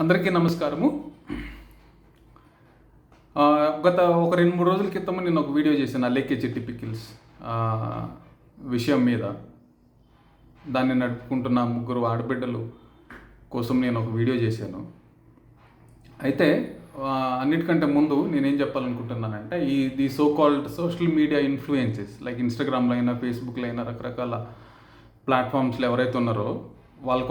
అందరికీ నమస్కారము. గత ఒక 2-3 రోజుల క్రితం నేను ఒక వీడియో చేశాను అలేఖ్య చిట్టి పికిల్స్ విషయం మీద. దాన్ని నడుపుకుంటున్న 3 ఆడబిడ్డలు కోసం నేను ఒక వీడియో చేశాను. అయితే అన్నిటికంటే ముందు నేనేం చెప్పాలనుకుంటున్నానంటే, the so called social media influences like ఇన్స్టాగ్రామ్లో అయినా, ఫేస్బుక్లో అయినా, రకరకాల ప్లాట్ఫామ్స్లో ఎవరైతే ఉన్నారో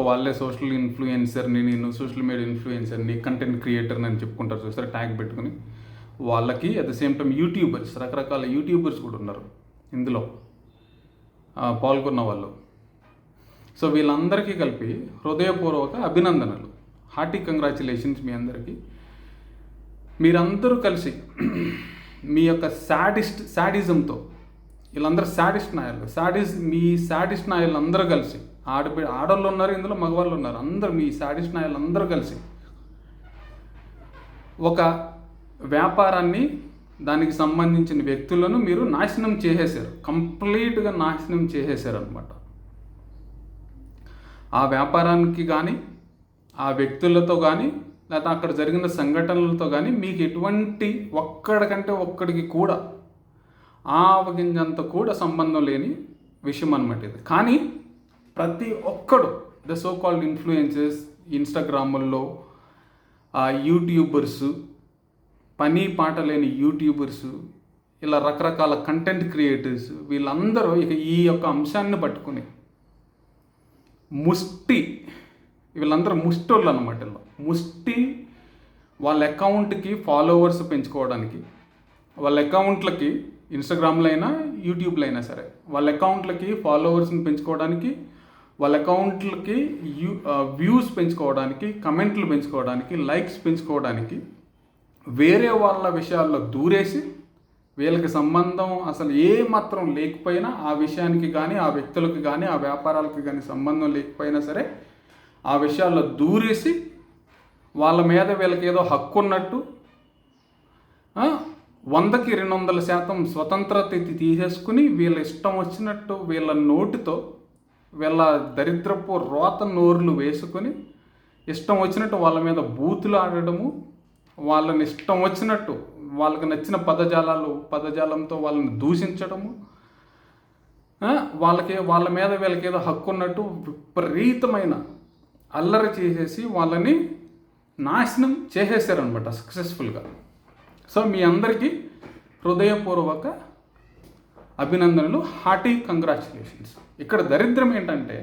వాళ్ళే సోషల్ ఇన్ఫ్లుయెన్సర్ని, నేను సోషల్ మీడియా ఇన్ఫ్లుయెన్సర్ని, కంటెంట్ క్రియేటర్ని అని చెప్పుకుంటారు చూసారు, ట్యాగ్ పెట్టుకుని. వాళ్ళకి at the same time YouTubers, రకరకాల యూట్యూబర్స్ కూడా ఉన్నారు ఇందులో పాల్గొన్న వాళ్ళు. సో వీళ్ళందరికీ కలిపి హృదయపూర్వక అభినందనలు, హార్టీ కంగ్రాచులేషన్స్ మీ అందరికీ. మీరందరూ కలిసి మీ యొక్క శాడిజంతో, వీళ్ళందరూ శాడిస్ట్ నాయలు, మీ శాడిస్ట్ నాయలు అందరూ కలిసి, ఆడవాళ్ళు ఉన్నారు ఇందులో, మగవాళ్ళు ఉన్నారు, అందరూ మీ శాడిస్ట్ నాయలు అందరూ కలిసి ఒక వ్యాపారాన్ని, దానికి సంబంధించిన వ్యక్తులను మీరు నాశనం చేసేశారు, కంప్లీట్గా నాశనం చేసేశారు అనమాట. ఆ వ్యాపారానికి కానీ, ఆ వ్యక్తులతో కానీ, లేకపోతే అక్కడ జరిగిన సంఘటనలతో కానీ మీకు ఎటువంటి ఒక్కడికి కూడా ఆవగింజంత కూడా సంబంధం లేని విషయం అనమాట ఇది. కానీ ప్రతి ఒక్కడు, ద సో కాల్డ్ ఇన్ఫ్లుయెన్సెస్, ఇన్స్టాగ్రాముల్లో యూట్యూబర్స్, పని పాట లేని యూట్యూబర్స్, ఇలా రకరకాల కంటెంట్ క్రియేటర్స్, వీళ్ళందరూ ఇక ఈ యొక్క అంశాన్ని పట్టుకుని వీళ్ళందరూ ముష్టోళ్ళు అనమాట. వాళ్ళ అకౌంట్కి ఫాలోవర్స్ పెంచుకోవడానికి, వాళ్ళ అకౌంట్లకి ఇన్స్టాగ్రామ్లో అయినా, యూట్యూబ్లో అయినా సరే, వాళ్ళ అకౌంట్లకి ఫాలోవర్స్ని పెంచుకోవడానికి, వాళ్ళ అకౌంట్లకి వ్యూస్ పెంచుకోవడానికి, కమెంట్లు పెంచుకోవడానికి, లైక్స్ పెంచుకోవడానికి వేరే వాళ్ళ విషయాల్లో దూరేసి, వీళ్ళకి సంబంధం అసలు ఏ మాత్రం లేకపోయినా, ఆ విషయానికి కానీ, ఆ వ్యక్తులకు కానీ, ఆ వ్యాపారాలకు కానీ సంబంధం లేకపోయినా సరే, ఆ విషయాల్లో దూరేసి వాళ్ళ మీద వీళ్ళకి ఏదో హక్కు ఉన్నట్టు, 100కి 200% స్వతంత్రత తీసేసుకుని వీళ్ళ ఇష్టం వచ్చినట్టు, వీళ్ళ నోటితో, వీళ్ళ దరిద్రపు రోత నోరులు వేసుకొని ఇష్టం వచ్చినట్టు వాళ్ళ మీద బూతులు ఆడడము, వాళ్ళని ఇష్టం వచ్చినట్టు వాళ్ళకి నచ్చిన పదజాలంతో వాళ్ళని దూషించడము, వాళ్ళ మీద వీళ్ళకి ఏదో హక్కు ఉన్నట్టు విపరీతమైన అల్లరి చేసేసి వాళ్ళని నాశనం చేసేసారనమాట సక్సెస్ఫుల్గా. సో మీ అందరికీ హృదయపూర్వక అభినందనలు, హార్టీ కంగ్రాచులేషన్స్. ఇక్కడ దరిద్రం ఏంటంటే,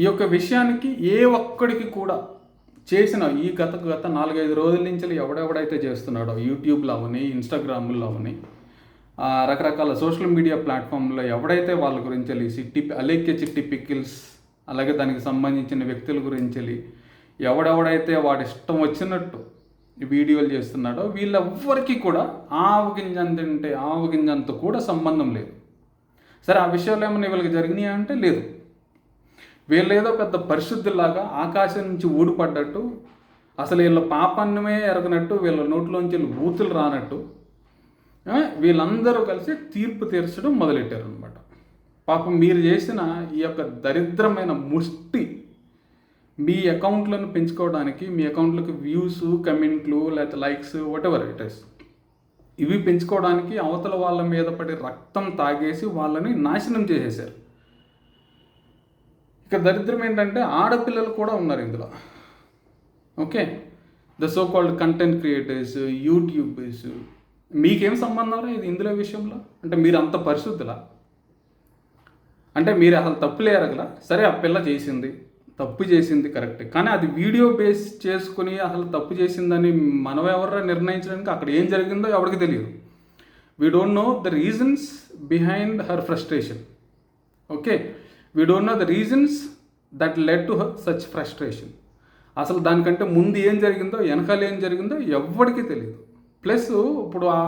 ఈ యొక్క విషయానికి ఏ ఒక్కడికి కూడా చేసిన ఈ గత 4-5 రోజుల నుంచి ఎవడెవడైతే చేస్తున్నాడో, యూట్యూబ్లో అవని, ఇన్స్టాగ్రామ్లో అవని, రకరకాల సోషల్ మీడియా ప్లాట్ఫామ్లో ఎవడైతే వాళ్ళ గురించి అలేఖ్య చిట్టి పికిల్స్, అలాగే దానికి సంబంధించిన వ్యక్తుల గురించి ఎవడెవడైతే వాడి ఇష్టం వచ్చినట్టు వీడియోలు చేస్తున్నాడో, వీళ్ళెవ్వరికీ కూడా ఆవగింజంత కూడా సంబంధం లేదు. సరే, ఆ విషయాలు ఏమైనా వీళ్ళకి జరిగినాయా అంటే లేదు. వీళ్ళు ఏదో పెద్ద పరిశుద్ధిలాగా ఆకాశం నుంచి ఊడిపడ్డట్టు, అసలు వీళ్ళ పాపాన్నమే ఎరగనట్టు, వీళ్ళ నోట్లోంచి బూతులు రానట్టు వీళ్ళందరూ కలిసి తీర్పు తీర్చడం మొదలెట్టారు అనమాట. పాపం మీరు చేసిన ఈ యొక్క దరిద్రమైన ముష్టి మీ అకౌంట్లను పెంచుకోవడానికి, మీ అకౌంట్లకు వ్యూస్, కమెంట్లు, లేకపోతే లైక్స్, వాటెవర్ ఇట్ ఇస్, ఇవి పెంచుకోవడానికి అవతల వాళ్ళ మీద పడి రక్తం తాగేసి వాళ్ళని నాశనం చేసేశారు. ఇక దరిద్రం ఏంటంటే, ఆడపిల్లలు కూడా ఉన్నారు ఇందులో. Okay, the so called content creators, YouTubers, మీకేం సంబంధం ఇది ఇందులో విషయంలో? అంటే మీరు అంత పరిశుద్ధులా? అంటే మీరు అసలు తప్పులే ఎరగలా? సరే, ఆ పిల్ల తప్పు చేసింది కరెక్ట్, కానీ అది వీడియో బేస్ చేసుకుని అసలు తప్పు చేసిందని మనం ఎవరు నిర్ణయించడానికి, అక్కడ ఏం జరిగిందో ఎవరికి తెలియదు. We don't know the reasons behind her frustration. Okay, we don't know the reasons that led to her such frustration. అసలు దానికంటే ముందు ఏం జరిగిందో, వెనకాల ఏం జరిగిందో ఎవరికి తెలియదు. ప్లస్ ఇప్పుడు ఆ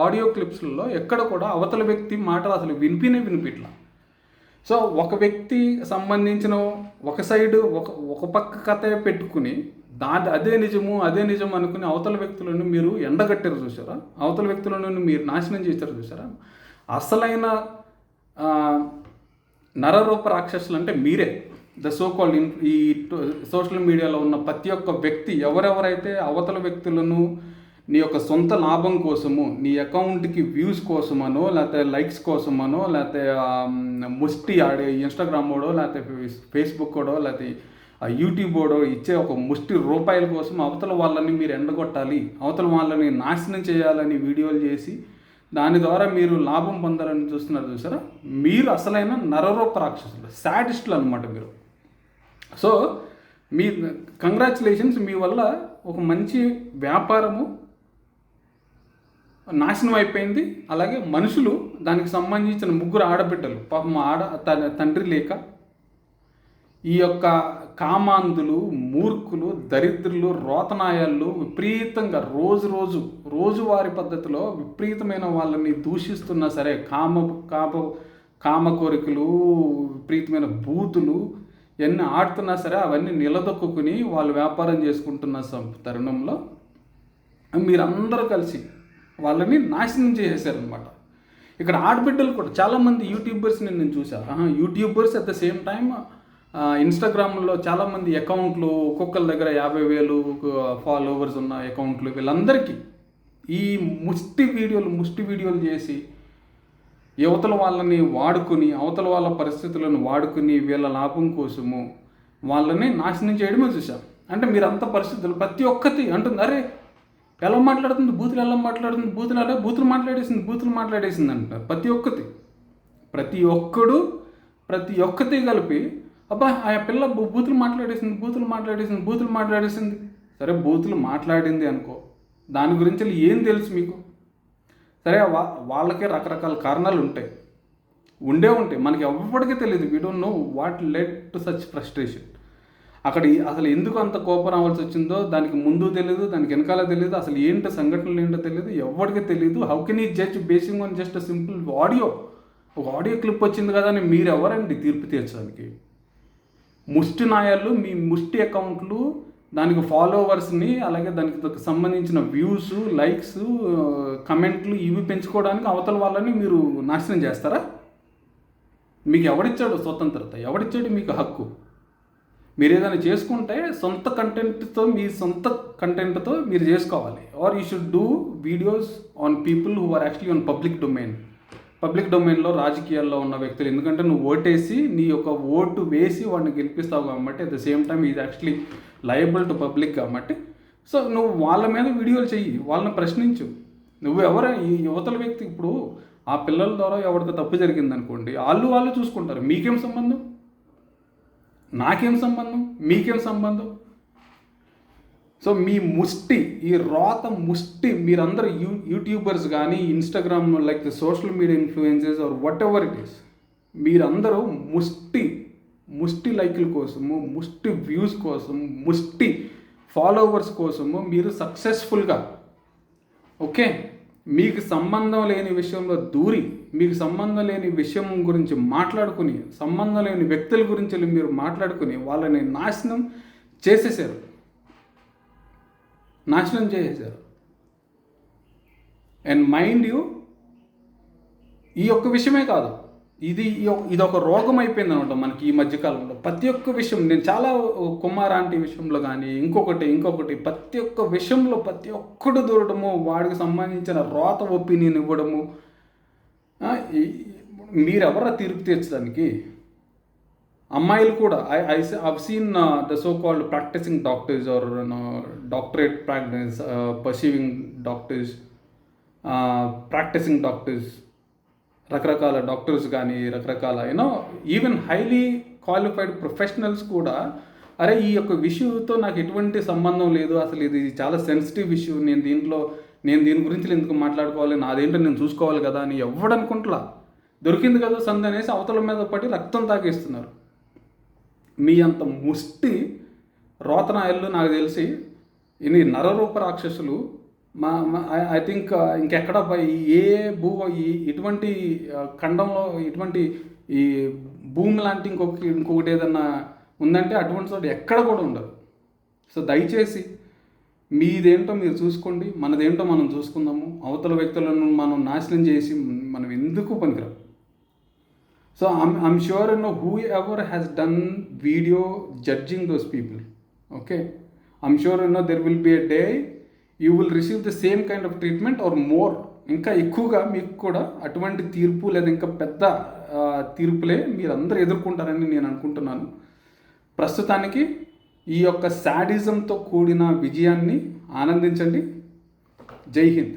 ఆడియో క్లిప్స్లలో ఎక్కడ కూడా అవతల వ్యక్తి మాటలు అసలు వినిపిట్లా. సో ఒక వ్యక్తి సంబంధించిన ఒక సైడు ఒక పక్క కథ పెట్టుకుని అదే నిజం అనుకుని అవతల వ్యక్తులను మీరు ఎండగట్టారు చూసారా, అవతల వ్యక్తులను మీరు నాశనం చేశారు చూసారా. అసలైన నరరూప రాక్షసులు అంటే మీరే. ద సో కాల్డ్ ఈ సోషల్ మీడియాలో ఉన్న ప్రతి ఒక్క వ్యక్తి ఎవరెవరైతే అవతల వ్యక్తులను నీ యొక్క సొంత లాభం కోసము, నీ అకౌంట్కి వ్యూస్ కోసమనో, లేకపోతే లైక్స్ కోసమనో, లేకపోతే ముష్టి ఆడే ఇన్స్టాగ్రామోడో, లేకపోతే ఫేస్బుక్కోడో, లేకపోతే యూట్యూబోడో ఇచ్చే ఒక ముష్టి రూపాయల కోసం అవతల వాళ్ళని మీరు ఎండగొట్టాలి, అవతల వాళ్ళని నాశనం చేయాలని వీడియోలు చేసి దాని ద్వారా మీరు లాభం పొందాలని చూసారా, మీరు అసలైన నరరూప రాక్షసులు, శాడిస్టులు అనమాట మీరు. సో మీ కంగ్రాచులేషన్స్, మీ వల్ల ఒక మంచి వ్యాపారము నాశనం అయిపోయింది. అలాగే మనుషులు, దానికి సంబంధించిన 3 ఆడబిడ్డలు పాపం తండ్రి లేక ఈ యొక్క కామాంధులు, మూర్ఖులు, దరిద్రులు, రోతనాయాళ్ళు విపరీతంగా రోజువారి పద్ధతిలో విపరీతమైన వాళ్ళని దూషిస్తున్నా సరే, కామ కోరికలు, విపరీతమైన బూతులు ఎన్ని ఆడుతున్నా సరే అవన్నీ నిలదొక్కుని వాళ్ళు వ్యాపారం చేసుకుంటున్న తరుణంలో మీరందరూ కలిసి వాళ్ళని నాశనం చేసేసారనమాట. ఇక్కడ ఆడబిడ్డలు కూడా చాలామంది యూట్యూబర్స్ని నేను చూసాను. YouTubers at the same time ఇన్స్టాగ్రామ్లో చాలామంది అకౌంట్లు, ఒక్కొక్కరి దగ్గర 50,000 ఫాలోవర్స్ ఉన్న అకౌంట్లు, వీళ్ళందరికీ ఈ ముష్టి వీడియోలు చేసి యువతల వాళ్ళని వాడుకుని, అవతల వాళ్ళ పరిస్థితులను వాడుకుని వీళ్ళ లాభం కోసము వాళ్ళని నాశనం చేయడమే చూసాం. అంటే మీరంత పరిస్థితులు ప్రతి ఒక్కటి అంటుంది, అరే ఎలా మాట్లాడుతుంది, బూతులు మాట్లాడేసింది అంటారు. ప్రతి ఒక్కటి కలిపి అబ్బా ఆ పిల్ల బూతులు మాట్లాడేసింది. సరే బూతులు మాట్లాడింది అనుకో, దాని గురించి ఏం తెలుసు మీకు? సరే వాళ్ళకే రకరకాల కారణాలు ఉండే ఉంటాయి, మనకి ఎవ్వడికి తెలియదు. We don't know what led to such frustration. అక్కడ అసలు ఎందుకు అంత కోపం రావాల్సి వచ్చిందో దానికి ముందు తెలియదు, దానికి వెనకాల తెలియదు, అసలు సంఘటనలు ఏంటో తెలియదు, ఎవరికి తెలియదు. హౌ కెన్ ఈ judge basing on just simple ఒక ఆడియో క్లిప్ వచ్చింది కదా అని మీరు ఎవరండి తీర్పు తీర్చడానికి? ముష్టి నాయాలు, మీ ముష్టి అకౌంట్లు, దానికి ఫాలోవర్స్ని, అలాగే దానికి సంబంధించిన వ్యూస్, లైక్స్, కమెంట్లు ఇవి పెంచుకోవడానికి అవతల వాళ్ళని మీరు నాశనం చేస్తారా? మీకు ఎవడిచ్చాడు స్వతంత్రత? ఎవడిచ్చాడు మీకు హక్కు? మీరు ఏదైనా చేసుకుంటే సొంత కంటెంట్తో మీరు చేసుకోవాలి. Or you should do videos on people who are actually on public డొమైన్లో రాజకీయాల్లో ఉన్న వ్యక్తులు. ఎందుకంటే నువ్వు ఓటేసి నీ యొక్క ఓటు వేసి వాడిని గెలిపిస్తావు కాబట్టి, at the same time is actually liable to public కాబట్టి, సో నువ్వు వాళ్ళ మీద వీడియోలు చెయ్యి, వాళ్ళని ప్రశ్నించు. నువ్వు ఈ యువతల వ్యక్తి ఇప్పుడు ఆ పిల్లల ద్వారా ఎవరికి తప్పు జరిగింది అనుకోండి, వాళ్ళు చూసుకుంటారు. మీకేం సంబంధం? నాకేం సంబంధం? మీకేం సంబంధం? సో మీ ఈ రోత ముష్టి మీరందరూ యూట్యూబర్స్ కానీ, Instagram like social media influencers are whatever it is, మీరందరూ ముష్టి లైక్ల కోసము, ముష్టి వ్యూస్ కోసం, ముష్టి ఫాలోవర్స్ కోసము మీరు సక్సెస్ఫుల్గా మీకు సంబంధం లేని విషయంలో దూరి, మీకు సంబంధం లేని విషయం గురించి మాట్లాడుకుని, సంబంధం లేని వ్యక్తుల గురించి మీరు మాట్లాడుకుని వాళ్ళని నాశనం చేసేసారు. అండ్ మైండ్ యూ, ఈ ఒక్క విషయమే కాదు, ఇది ఒక రోగం అయిపోయింది అనమాట మనకి ఈ మధ్యకాలంలో. ప్రతి ఒక్క విషయం, నేను చాలా కుమారాంటి విషయంలో కానీ ఇంకొకటి ప్రతి ఒక్క విషయంలో ప్రతి ఒక్కడు దూరడము, వాడికి సంబంధించిన రోత ఒపీనియన్ ఇవ్వడము. మీరెవరా తీర్పు తీర్చడానికి? అమ్మాయిలు కూడా I've seen the so-called practicing doctors or doctorate practice, pursuing doctors, practicing doctors, రకరకాల డాక్టర్స్ కానీ రకరకాల ఈవెన్ హైలీ క్వాలిఫైడ్ ప్రొఫెషనల్స్ కూడా, అరే ఈ యొక్క విషయంతో నాకు ఎటువంటి సంబంధం లేదు, అసలు ఇది చాలా సెన్సిటివ్ ఇష్యూ, నేను దీని గురించి ఎందుకు మాట్లాడుకోవాలి, నాదేంటో నేను చూసుకోవాలి కదా అని ఎవడనుకుంటలా, దొరికింది కదా సంద అనేసి అవతల మీద పడి రక్తం తాగేస్తున్నారు. మీ అంత ముష్టి రోతనాయళ్ళు నాకు తెలిసి ఇన్ని నరరూప రాక్షసులు ఐ థింక్ ఇంకెక్కడ ఇటువంటి ఖండంలో ఇటువంటి ఈ భూమి లాంటి ఇంకొకటి ఏదన్నా ఉందంటే అటువంటి చోట ఎక్కడ కూడా ఉండదు. సో దయచేసి మీదేంటో మీరు చూసుకోండి, మనదేంటో మనం చూసుకుందాము. అవతల వ్యక్తులను మనం నాశనం చేసి మనం ఎందుకు పనికిరాం. So I'm sure whoever has done video judging those people, okay, I'm sure there will be a day you will receive the same kind of treatment or more, ఇంకా ఎక్కువగా మీకు కూడా అటువంటి తీర్పు లేదా ఇంకా పెద్ద తీర్పులే మీరందరూ ఎదుర్కొంటారని నేను అనుకుంటున్నాను. ప్రస్తుతానికి ఈ యొక్క శాడిజంతో కూడిన విజయాన్ని ఆనందించండి. జై హింద్.